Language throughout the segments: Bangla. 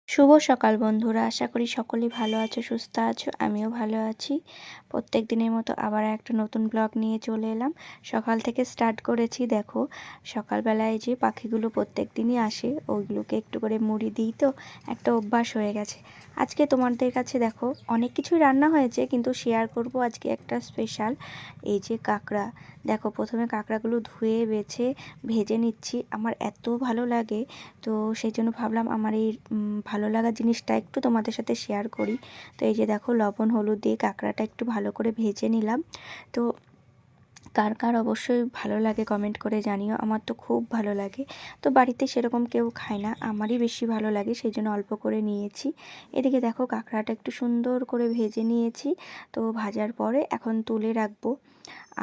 শুভ সকাল বন্ধুরা, আশা করি সকলেই ভালো আছো, সুস্থ আছো। আমিও ভালো আছি। প্রত্যেক দিনের মতো আবার একটা নতুন ব্লগ নিয়ে চলে এলাম। সকাল থেকে স্টার্ট করেছি। দেখো, সকালবেলায় যে পাখিগুলো প্রত্যেক দিনই আসে, ওইগুলোকে একটু করে মুড়ি দিই, তো একটা অভ্যাস হয়ে গেছে। আজকে তোমাদের কাছে দেখো অনেক কিছুই রান্না হয়েছে, কিন্তু শেয়ার করব আজকে একটা স্পেশাল। এই যে কাঁকড়া, দেখো প্রথমে কাঁকড়াগুলো ধুয়ে বেছে ভেজে নিচ্ছি। আমার এত ভালো লাগে, তো সেই জন্য ভাবলাম আমার এই ভালো লাগা জিনিসটা একটু তোমাদের সাথে শেয়ার করি। তো এই যে দেখো, লবণ হলুদ দিয়ে কাঁকড়াটা একটু ভালো করে ভেজে নিলাম। তো কার কার অবশ্যই ভালো লাগে কমেন্ট করে জানিও। আমার তো খুব ভালো লাগে। তো বাড়িতে সেরকম কেউ খায় না, আমারই বেশি ভালো লাগে, সেই জন্য অল্প করে নিয়েছি। এদিকে দেখো, কাঁকড়াটা একটু সুন্দর করে ভেজে নিয়েছি। তো ভাজার পরে এখন তুলে রাখবো।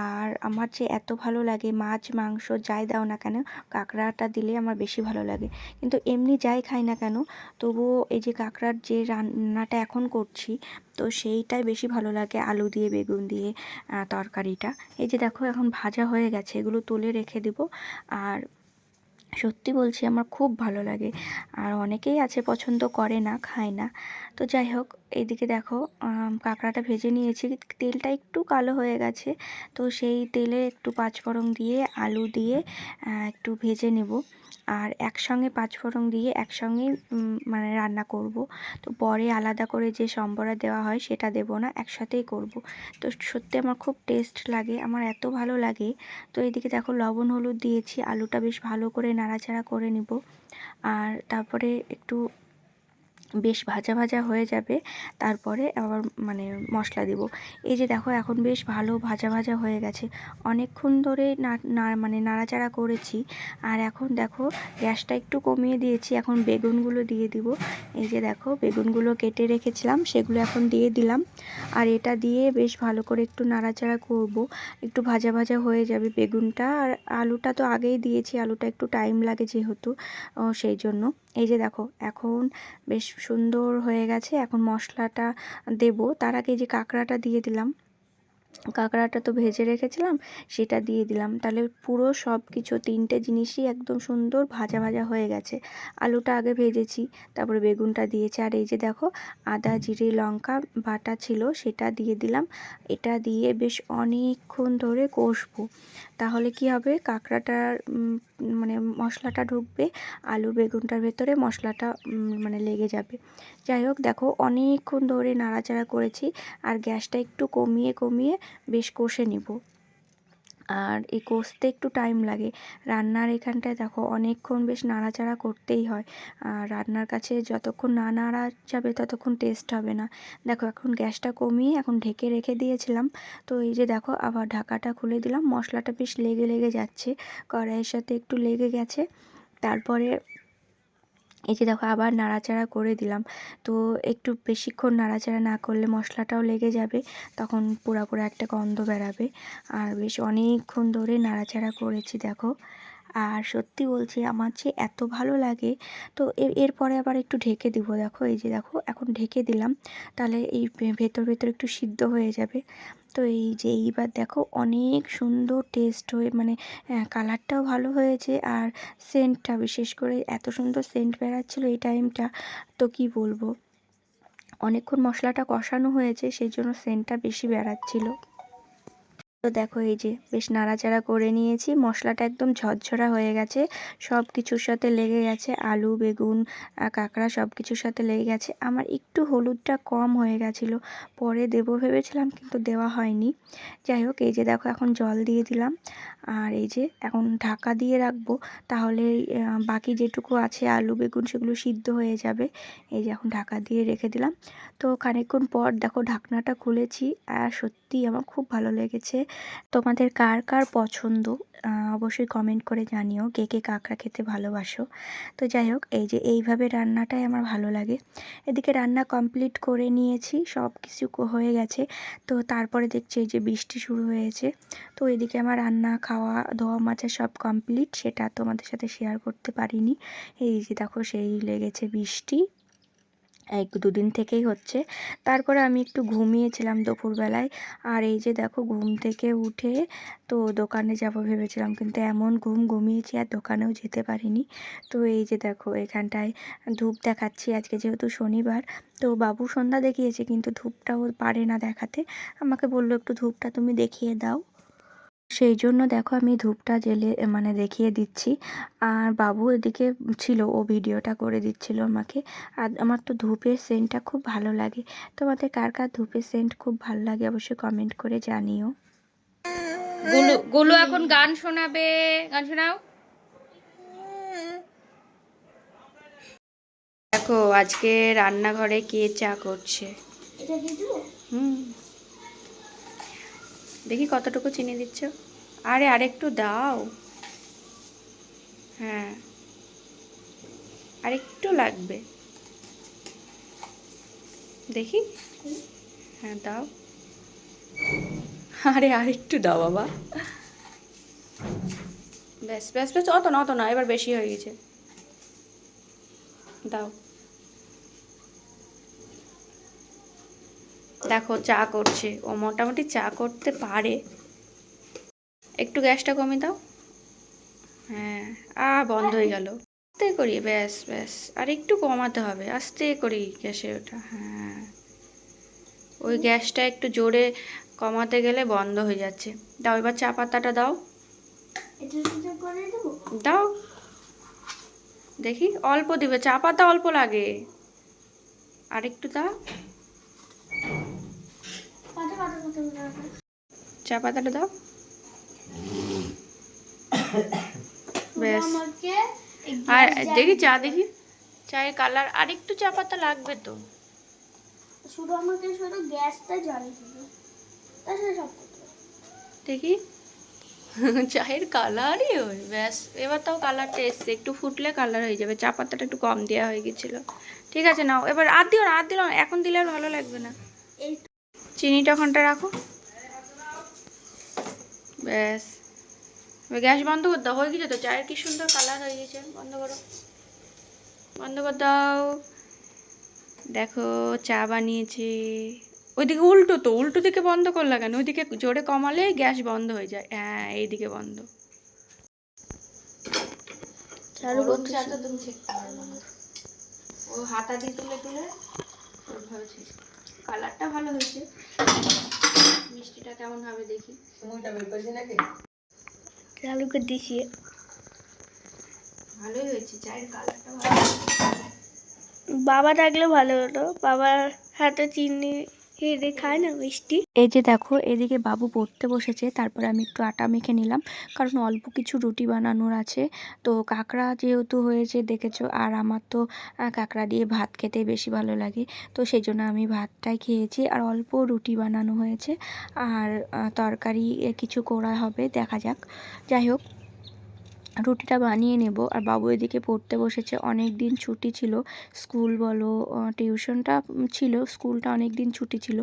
আর আমার যে এত ভালো লাগে, মাছ মাংস যাই দাও না কেন, কাঁকড়াটা দিলে আমার বেশি ভালো লাগে। কিন্তু এমনি যাই খাই না কেন, তবুও এই যে কাঁকড়ার যে রান্নাটা এখন করছি, তো সেইটাই বেশি ভালো লাগে, আলু দিয়ে বেগুন দিয়ে তরকারিটা। এই যে দেখো, এখন ভাজা হয়ে গেছে, এগুলো তুলে রেখে দিব। আর সত্যি বলছি, আমার খুব ভালো লাগে। আর অনেকেই আছে পছন্দ করে না, খায় না। তো যাই হোক, এইদিকে দেখো, কাঁকড়াটা ভেজে নিয়েছি, তেলটা একটু কালো হয়ে গেছে। তো সেই তেলে একটু পাঁচফোড়ন দিয়ে আলু দিয়ে একটু ভেজে নেব। আর একসঙ্গে পাঁচফোড়ন দিয়ে একসঙ্গেই মানে রান্না করব। তো পরে আলাদা করে যে সম্বরা দেওয়া হয় সেটা দেব না, একসাথেই করব। তো সত্যি আমার খুব টেস্ট লাগে, আমার এত ভালো লাগে। তো এদিকে দেখো, লবণ হলুদ দিয়েছি, আলুটা বেশ ভালো করে নাড়াচাড়া করে নিব। আর তারপরে একটু বেশ ভাজা ভাজা হয়ে যাবে, তারপরে আবার মানে মশলা দিব। এই যে দেখো, এখন বেশ ভালো ভাজা ভাজা হয়ে গেছে। অনেকক্ষণ ধরে মানে নাড়াচাড়া করেছি। আর এখন দেখো, গ্যাসটা একটু কমিয়ে দিয়েছি, এখন বেগুনগুলো দিয়ে দিব। এই যে দেখো, বেগুনগুলো কেটে রেখেছিলাম, সেগুলো এখন দিয়ে দিলাম। আর এটা দিয়ে বেশ ভালো করে একটু নাড়াচাড়া করব। একটু ভাজা ভাজা হয়ে যাবে বেগুনটা। আর আলুটা তো আগেই দিয়েছি, আলুটা একটু টাইম লাগে যেহেতু, সেই জন্য। এই যে দেখো, এখন বেশ সুন্দর হয়ে গেছে। এখন মশলাটা দেব, তার আগে যে কাঁকড়াটা দিয়ে দিলাম। কাঁকড়াটা তো ভেজে রেখেছিলাম, সেটা দিয়ে দিলাম। তাহলে পুরো সব কিছু তিনটে জিনিসই একদম সুন্দর ভাজা ভাজা হয়ে গেছে। আলুটা আগে ভেজেছি, তারপরে বেগুনটা দিয়েছি। আর এই যে দেখো, আদা জিরে লঙ্কা বাটা ছিল, সেটা দিয়ে দিলাম। এটা দিয়ে বেশ অনেকক্ষণ ধরে কষবো। তাহলে কি হবে, কাঁকড়াটার মানে মশলাটা ঢুকবে, আলু বেগুনটার ভেতরে মশলাটা মানে লেগে যাবে। যাই হোক, দেখো অনেকক্ষণ ধরে নাড়াচাড়া করেছি। আর গ্যাসটা একটু কমিয়ে কমিয়ে বেশ কষে নিব। আর এই কষতে একটু টাইম লাগে। রান্নার এখানটায় দেখো অনেকক্ষণ বেশ নাড়াচাড়া করতেই হয়। আর রান্নার কাছে যতক্ষণ না নাড়া যাবে ততক্ষণ টেস্ট হবে না। দেখো, এখন গ্যাসটা কমিয়ে এখন ঢেকে রেখে দিয়েছিলাম। তো এই যে দেখো, আবার ঢাকাটা খুলে দিলাম। মশলাটা বেশ লেগে লেগে যাচ্ছে, কড়াইয়ের সাথে একটু লেগে গেছে। তারপরে এই যে দেখো, আবার নাড়াচাড়া করে দিলাম। তো একটু বেশিক্ষণ নাড়াচাড়া না করলে মশলাটাও লেগে যাবে, তখন পুরো একটা গন্ধ বেরাবে। আর বেশ অনেকক্ষণ ধরে নাড়াচাড়া করেছি দেখো। আর সত্যি বলছি, আমার যে এত ভালো লাগে। তো এরপরে আবার একটু ঢেকে দিব। দেখো, এই যে দেখো, এখন ঢেকে দিলাম, তাহলে এই ভেতর ভেতর একটু সিদ্ধ হয়ে যাবে। তো এই যে এইবার দেখো, অনেক সুন্দর টেস্ট হয়ে মানে কালারটাও ভালো হয়েছে। আর সেন্টটা, বিশেষ করে এত সুন্দর সেন্ট বেরাচ্ছিলো এই টাইমটা, তো কি বলবো। অনেকক্ষণ মশলাটা কষানো হয়েছে, সেই জন্য সেন্টটা বেশি বেরাচ্ছিল। তো দেখো, এই যে বেশ নাড়াচাড়া করে নিয়েছি, মশলাটা একদম ঝরঝরা হয়ে গেছে, সব কিছুর সাথে লেগে গেছে, আলু বেগুন কাঁকড়া সব কিছুর সাথে লেগে গেছে। আমার একটু হলুদটা কম হয়ে গেছিলো, পরে দেবো ভেবেছিলাম, কিন্তু দেওয়া হয়নি। যাই হোক, এই যে দেখো, এখন জল দিয়ে দিলাম। আর এই যে এখন ঢাকা দিয়ে রাখবো, তাহলে বাকি যেটুকু আছে আলু বেগুন সেগুলো সিদ্ধ হয়ে যাবে। এই যে এখন ঢাকা দিয়ে রেখে দিলাম। তো খানিকক্ষণ পর দেখো, ঢাকনাটা খুলেছি। আর সত্যি আমার খুব ভালো লেগেছে। তোমাদের কার কার পছন্দ অবশ্যই কমেন্ট করে জানিও, কে কে কাঁকড়া খেতে ভালোবাসো। তো যাই হোক, এই যে এইভাবে রান্নাটাই আমার ভালো লাগে। এদিকে রান্না কমপ্লিট করে নিয়েছি, সব কিছু হয়ে গেছে। তো তারপরে দেখছি এই যে বৃষ্টি শুরু হয়েছে। তো এদিকে আমার রান্না খাওয়া ধোয়া মাজা সব কমপ্লিট, সেটা তোমাদের সাথে শেয়ার করতে পারিনি। এই যে দেখো, সেই লেগেছে বৃষ্টি। এক দুদিন থেকেই হচ্ছে। তারপরে আমি একটু ঘুমিয়েছিলাম দুপুরবেলায়। আর এই যে দেখো ঘুম থেকে উঠে তো দোকানে যাব ভেবেছিলাম, কিন্তু এমন ঘুমিয়েছি আর দোকানেও যেতে পারিনি। তো এই যে দেখো এখানটায় ধূপ দেখাচ্ছি, আজকে যেহেতু শনিবার। তো বাবু সন্ধ্যা দেখিয়েছে, কিন্তু ধূপটাও পারে না দেখাতে। আমাকে বললো একটু ধূপটা তুমি দেখিয়ে দাও। সেই জন্য দেখো আমি ধূপটা জ্বেলে মানে দেখিয়ে দিচ্ছি। আর বাবু এদিকে ছিল, ও ভিডিওটা করে দিচ্ছিল আমাকে। আর আমার তো ধূপের সেন্টটা খুব ভালো লাগে। তোমাদের কার কার ধূপের সেন্ট খুব ভালো লাগে অবশ্যই কমেন্ট করে জানিও। গুলু গুলু এখন গান শোনাবে, গান শোনাও। দেখো আজকে রান্নাঘরে কে চা করছে। হুম, দেখি কতটুকু চিনি দিচ্ছ। আরে আরেকটু দাও। হ্যাঁ, আরেকটু লাগবে, দেখি। হ্যাঁ দাও। আরে আরেকটু দাও বাবা। ব্যাস ব্যাস ব্যাস, অত না অত না, এবার বেশি হয়ে গেছে। দাও। দেখো চা করছে, ও মোটামুটি চা করতে পারে। একটু গ্যাসটা কমিয়ে দাও। হ্যাঁ, বন্ধ হয়ে গেল। আস্তে করি, ব্যাস ব্যাস, আর একটু কমাতে হবে, আস্তে করি গ্যাসে ওটা। হ্যাঁ, ওই গ্যাসটা একটু জোরে কমাতে গেলে বন্ধ হয়ে যাচ্ছে। দাও এবার চা পাতাটা দাও। দাও, দেখি অল্প দিবে, চা পাতা অল্প লাগে। আর একটু দাও। চা পাতাটা দাও। ব্যাস। আর দেখি চা, দেখি চায়ের কালার, আর একটু চা পাতা লাগবে তো। শুধু আমাকে শুধু গ্যাসটা জ্বালিয়ে দিবে, দেখি। চায়ের কালারই ওই, ব্যাস। এবার তাও কালারটা এসছে, একটু ফুটলে কালার হয়ে যাবে। চা পাতাটা একটু কম দেওয়া হয়ে গেছিলো। ঠিক আছে নাও, এবার আর দিও না, আর দিলাম এখন, দিলে আর ভালো লাগবে না। চিনিটা ওখানটা রাখো। ব্যাস, গ্যাস বন্ধ করে দাও। হয়ে গেছে তো, চায়ের কি সুন্দর কালার হয়ে গেছে। বন্ধ করো, বন্ধ করে দাও। দেখো চা বানিয়েছে। ওইদিকে উল্টো তো, উল্টো দিকে বন্ধ করলা কেন? ওইদিকে জোরে কমালে গ্যাস বন্ধ হয়ে যায়। হ্যাঁ, এইদিকে বন্ধ। চালু করতে তো তুমি শিখতে পারবে না। ও হাতা দিয়ে তুলে তুলে কালারটা ভালো হয়েছে। মিষ্টিটা কেমন হবে দেখি। সময়টা বের করেছি নাকি? চালু করে দিছি। ভালোই হয়েছে, চায়ের কালারটা ভালো। বাবা থাকলে ভালো হতো, বাবার হাতে চিনি হেঁটে খায় না মিষ্টি। এই যে দেখো এদিকে বাবু পড়তে বসেছে, তারপরে আমি একটু আটা মেখে নিলাম, কারণ অল্প কিছু রুটি বানানোর আছে। তো কাঁকড়া যেহেতু হয়েছে দেখেছো, আর আমার তো কাঁকড়া দিয়ে ভাত খেতে বেশি ভালো লাগে। তো সেই জন্য আমি ভাতটাই খেয়েছি, আর অল্প রুটি বানানো হয়েছে। আর তরকারি কিছু করা হবে, দেখা যাক। যাই হোক, রুটিটা বানিয়ে নেব। আর বাবু এদিকে পড়তে বসেছে, অনেক দিন ছুটি ছিল, স্কুল বলো টিউশনটা ছিল, স্কুলটা অনেক দিন ছুটি ছিল।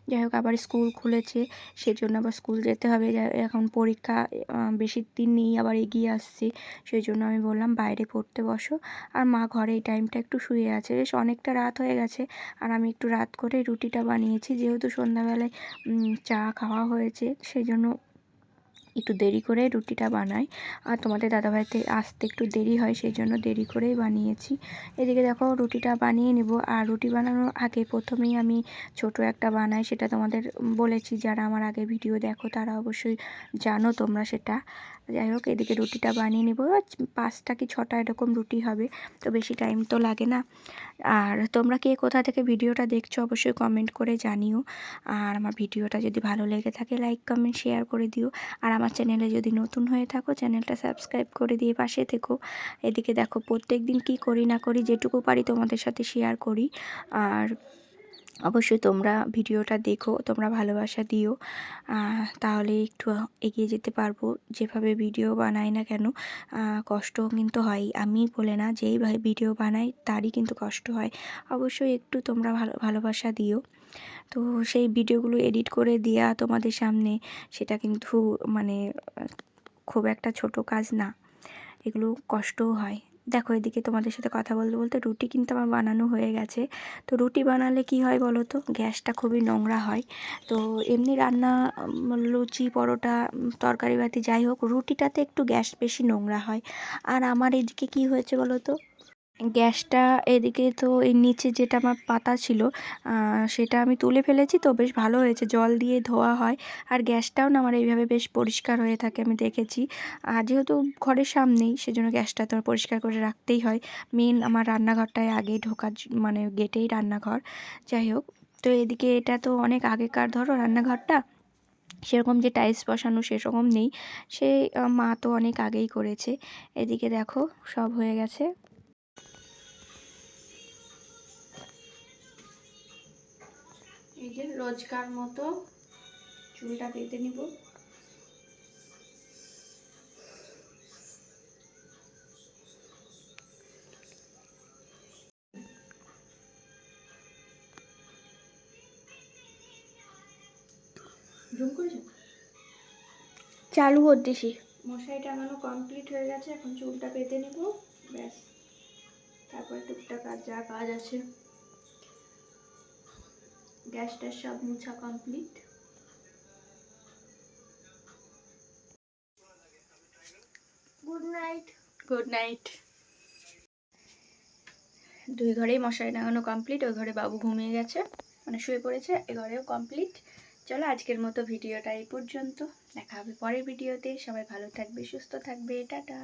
যাই হোক, আবার স্কুল খুলেছে, সেজন্য আবার স্কুল যেতে হবে। এখন পরীক্ষা বেশি দিন নেই, আবার এগিয়ে আসছে। সেই জন্য আমি বললাম বাইরে পড়তে বসো। আর মা ঘরে এই টাইমটা একটু শুয়ে আছে, বেশ অনেকটা রাত হয়ে গেছে। আর আমি একটু রাত করে রুটিটা বানিয়েছি, যেহেতু সন্ধ্যাবেলায় চা খাওয়া হয়েছে, সেই জন্য একটু দেরি করে রুটিটা বানাই। আর তোমাদের দাদাভাইতে আসতে একটু দেরি হয়, সেই জন্য দেরি করেই বানিয়েছি। এদিকে দেখো রুটিটা বানিয়ে নেব। আর রুটি বানানোর আগে প্রথমেই আমি ছোট একটা বানাই, সেটা তোমাদের বলেছি, যারা আমার আগে ভিডিও দেখো তারা অবশ্যই জানো তোমরা সেটা। যাই হোক, এদিকে রুটিটা বানিয়ে নেব, 5টা কি 6টা এরকম রুটি হবে, তো বেশি টাইম তো লাগে না। আর তোমরা কে কোথা থেকে ভিডিওটা দেখছো অবশ্যই কমেন্ট করে জানিও। আর আমার ভিডিওটা যদি ভালো লেগে থাকে লাইক কমেন্ট শেয়ার করে দিও। আর আমার চ্যানেলে যদি নতুন হয়ে থাকো চ্যানেলটা সাবস্ক্রাইব করে দিয়ে পাশে থেকো। এদিকে দেখো প্রত্যেক দিন কী করি না করি, যেটুকু পারি তোমাদের সাথে শেয়ার করি। আর অবশ্যই তোমরা ভিডিওটা দেখো, তোমরা ভালোবাসা দিও, তাহলে একটু এগিয়ে যেতে পারবো। যেভাবে ভিডিও বানাই না কেন কষ্ট কিন্তু হয়, আমি বলে না, যেই ভিডিও বানাই তারই কিন্তু কষ্ট হয়। অবশ্যই একটু তোমরা ভালোবাসা দিও। তো সেই ভিডিওগুলো এডিট করে দেওয়া তোমাদের সামনে, সেটা কিন্তু মানে খুব একটা ছোট কাজ না, এগুলো কষ্টও হয়। দেখো এদিকে তোমাদের সাথে কথা বলতে বলতে রুটি কিন্তু আমার বানানো হয়ে গেছে। তো রুটি বানালে কি হয় বলো তো, গ্যাসটা খুবই নোংরা হয়। তো এমনি রান্না লুচি পরোটা তরকারি বাতি যাই হোক, রুটিটাতে একটু গ্যাস বেশি নোংরা হয়। আর আমার এদিকে কি হয়েছে বলো তো, গ্যাসটা এদিকে তো এই নিচে যেটা আমার পাতা ছিল সেটা আমি তুলে ফেলেছি, তো বেশ ভালো হয়েছে, জল দিয়ে ধোয়া হয়। আর গ্যাসটাও না আমার এইভাবে বেশ পরিষ্কার হয়ে থাকে, আমি দেখেছি। আর যেহেতু ঘরের সামনেই, সেজন্য গ্যাসটা তো পরিষ্কার করে রাখতেই হয়। মেন আমার রান্নাঘরটায় আগেই ঢোকার মানে গেটেই রান্নাঘর। যাই হোক, তো এদিকে এটা তো অনেক আগেকার ধরো রান্নাঘরটা, সেরকম যে টাইলস বসানো সেরকম নেই, সে মা তো অনেক আগেই করেছে। এদিকে দেখো সব হয়ে গেছে। এই যে রোজকার মতো চুলটা বেঁধে নিব। জুম করেছো? চালু করতেছি। মশারি টাঙানো কমপ্লিট হয়ে গেছে, এখন চুলটা বেঁধে নিব, ব্যাস। তারপরে টুকটাক আর যা কাজ আছে, গ্যাসটা সব মুছা complete. Good night. Good night. দুই ঘরেই মশারি টাঙানো কমপ্লিট, ওই ঘরে বাবু ঘুমিয়ে গেছে, মানে শুয়ে পড়েছে, এ ঘরেও কমপ্লিট। চলো আজকের মতো ভিডিওটা এই পর্যন্ত, দেখা হবে পরের ভিডিওতে। সবাই ভালো থাকবে, সুস্থ থাকবে, টাটা।